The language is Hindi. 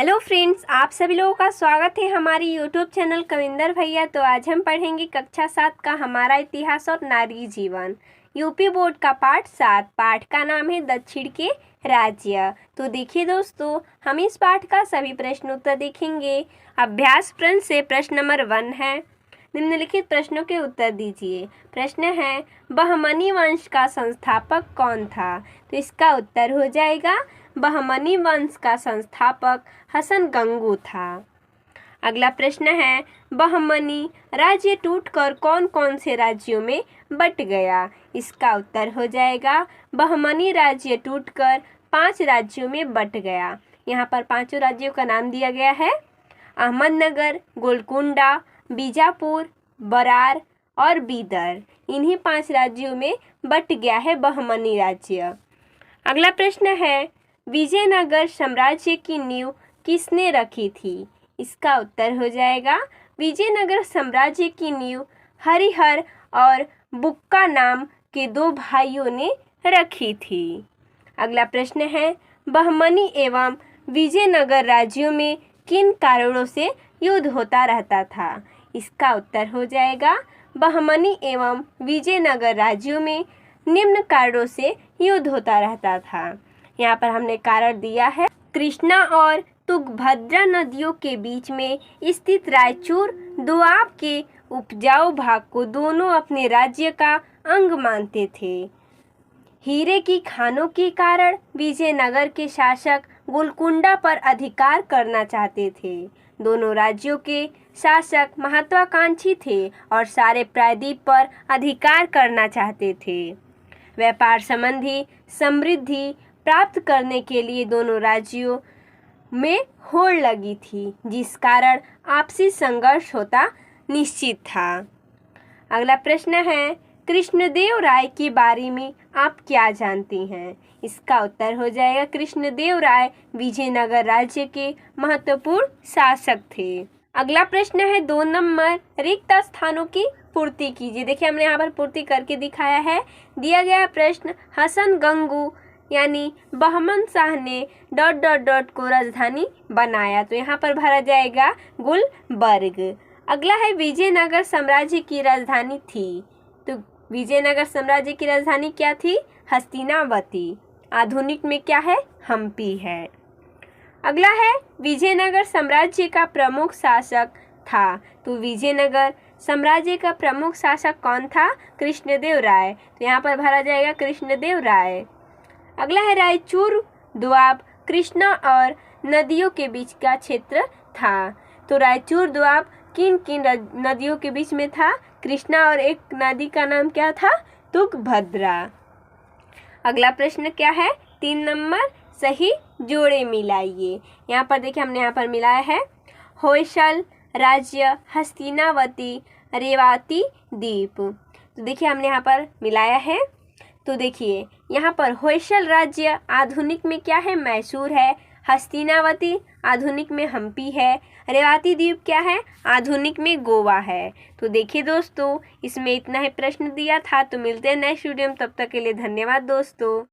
हेलो फ्रेंड्स, आप सभी लोगों का स्वागत है हमारी यूट्यूब चैनल कविंदर भैया। तो आज हम पढ़ेंगे कक्षा 7 का हमारा इतिहास और नारी जीवन, यूपी बोर्ड का पाठ 7। पाठ का नाम है दक्षिण के राज्य। तो देखिए दोस्तों, हम इस पाठ का सभी प्रश्न उत्तर देखेंगे। अभ्यास प्रश्न से प्रश्न नंबर 1 है, निम्नलिखित प्रश्नों के उत्तर दीजिए। प्रश्न है, बहमनी वंश का संस्थापक कौन था? तो इसका उत्तर हो जाएगा बहमनी वंश का संस्थापक हसन गंगू था। अगला प्रश्न है, बहमनी राज्य टूटकर कौन कौन से राज्यों में बट गया? इसका उत्तर हो जाएगा बहमनी राज्य टूटकर 5 राज्यों में बट गया। यहाँ पर 5 राज्यों का नाम दिया गया है, अहमदनगर, गोलकुंडा, बीजापुर, बरार और बीदर। इन्हीं 5 राज्यों में बट गया है बहमनी राज्य। अगला प्रश्न है, विजयनगर साम्राज्य की नींव किसने रखी थी? इसका उत्तर हो जाएगा विजयनगर साम्राज्य की नींव हरिहर और बुक्का नाम के 2 भाइयों ने रखी थी। अगला प्रश्न है, बहमनी एवं विजयनगर राज्यों में किन कारणों से युद्ध होता रहता था? इसका उत्तर हो जाएगा बहमनी एवं विजयनगर राज्यों में निम्न कारणों से युद्ध होता रहता था। यहाँ पर हमने कारण दिया है, कृष्णा और तुंगभद्रा नदियों के बीच में स्थित रायचूर दोआब के उपजाऊ भाग को दोनों अपने राज्य का अंग मानते थे। हीरे की खानों के कारण विजयनगर के शासक गोलकुंडा पर अधिकार करना चाहते थे। दोनों राज्यों के शासक महत्वाकांक्षी थे और सारे प्रायद्वीप पर अधिकार करना चाहते थे। व्यापार संबंधी समृद्धि प्राप्त करने के लिए दोनों राज्यों में होड़ लगी थी, जिस कारण आपसी संघर्ष होता निश्चित था। अगला प्रश्न है, कृष्णदेव राय के बारे में आप क्या जानते हैं? इसका उत्तर हो जाएगा कृष्णदेव राय विजयनगर राज्य के महत्वपूर्ण शासक थे। अगला प्रश्न है 2 नंबर, रिक्त स्थानों की पूर्ति कीजिए। देखिए हमने यहाँ पर पूर्ति करके दिखाया है। दिया गया प्रश्न, हसन गंगू यानी बहमन शाह ने ... को राजधानी बनाया। तो यहाँ पर भरा जाएगा गुलबर्ग। अगला है, विजयनगर साम्राज्य की राजधानी थी। तो विजयनगर साम्राज्य की राजधानी क्या थी? हस्तिनावती। आधुनिक में क्या है? हम्पी है। अगला है, विजयनगर साम्राज्य का प्रमुख शासक था। तो विजयनगर साम्राज्य का प्रमुख शासक कौन था? कृष्णदेव राय। तो यहाँ पर भरा जाएगा कृष्णदेव राय। अगला है, रायचूर दोआब कृष्णा और नदियों के बीच का क्षेत्र था। तो रायचूर दोआब किन किन नदियों के बीच में था? कृष्णा और एक नदी का नाम क्या था? तुंगभद्रा। अगला प्रश्न क्या है? 3 नंबर, सही जोड़े मिलाइए। यहाँ पर देखिए हमने यहाँ पर मिलाया है, होयसल राज्य, हस्तिनावती, रेवाती द्वीप। तो देखिए हमने यहाँ पर मिलाया है। तो देखिए यहाँ पर होयसल राज्य आधुनिक में क्या है? मैसूर है। हस्तिनावती आधुनिक में हम्पी है। रेवाती द्वीप क्या है? आधुनिक में गोवा है। तो देखिए दोस्तों, इसमें इतना ही प्रश्न दिया था। तो मिलते हैं नेक्स्ट वीडियो में, तब तक के लिए धन्यवाद दोस्तों।